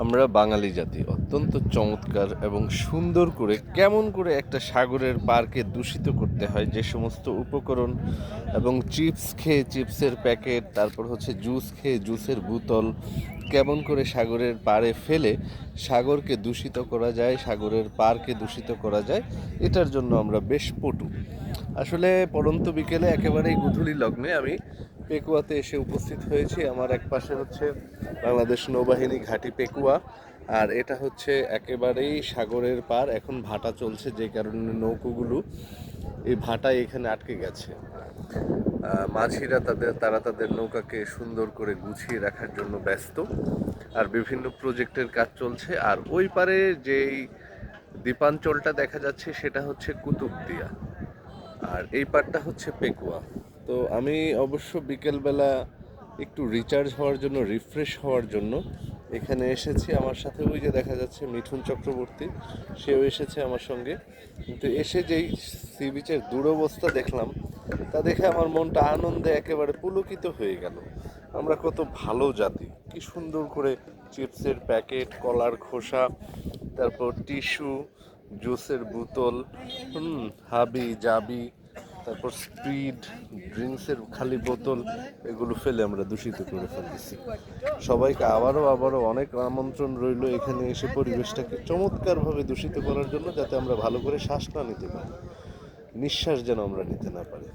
আমরা বাঙালি জাতি অত্যন্ত চমৎকার এবং সুন্দর করে কেমন করে একটা সাগরের পাড়কে দূষিত করতে হয়, যে সমস্ত উপকরণ এবং চিপস খেয়ে চিপসের প্যাকেট, তারপর হচ্ছে জুস খেয়ে জুসের বোতল কেমন করে সাগরের পাড়ে ফেলে সাগরকে দূষিত করা যায়, সাগরের পাড়কে দূষিত করা যায়, এটার জন্য আমরা বেশ পটু। আসলে পড়ন্ত বিকেলে একেবারেই গোধূলি লগ্নে আমি পেকুয়াতে এসে উপস্থিত হয়েছি। আমার এক পাশে হচ্ছে বাংলাদেশ নৌবাহিনী ঘাঁটি পেকুয়া, আর এটা হচ্ছে একেবারেই সাগরের পাড়। এখন ভাটা চলছে, যে কারণে নৌকোগুলো এই ভাটায় এখানে আটকে গেছে। মাঝিরা তাদের নৌকাকে সুন্দর করে গুছিয়ে রাখার জন্য ব্যস্ত, আর বিভিন্ন প্রজেক্টের কাজ চলছে। আর ওই পারে যেই দ্বীপাঞ্চলটা দেখা যাচ্ছে সেটা হচ্ছে কুতুবদিয়া, আর এই পার্টটা হচ্ছে পেকুয়া। তো আমি অবশ্য বিকেলবেলা একটু রিচার্জ হওয়ার জন্য, রিফ্রেশ হওয়ার জন্য এখানে এসেছি। আমার সাথে ওই যে দেখা যাচ্ছে মিঠুন চক্রবর্তী, সেও এসেছে আমার সঙ্গে। কিন্তু এসে যেই সি বিচের দুরবস্থা দেখলাম, তা দেখে আমার মনটা আনন্দে একেবারে পুলকিত হয়ে গেল। আমরা কত ভালো জাতি, কি সুন্দর করে চিপসের প্যাকেট, কলার খোসা, তারপর টিস্যু, জুসের বোতল, হাবি জাবি, তারপর স্পিড, ড্রিঙ্কসের খালি বোতল, এগুলো ফেলে আমরা দূষিত করে ফেলতেছি। সবাইকে আবারও অনেক আমন্ত্রণ রইল এখানে এসে পরিবেশটাকে চমৎকারভাবে দূষিত করার জন্য, যাতে আমরা ভালো করে শ্বাস না নিতে পারি, নিঃশ্বাস যেন আমরা নিতে না পারি।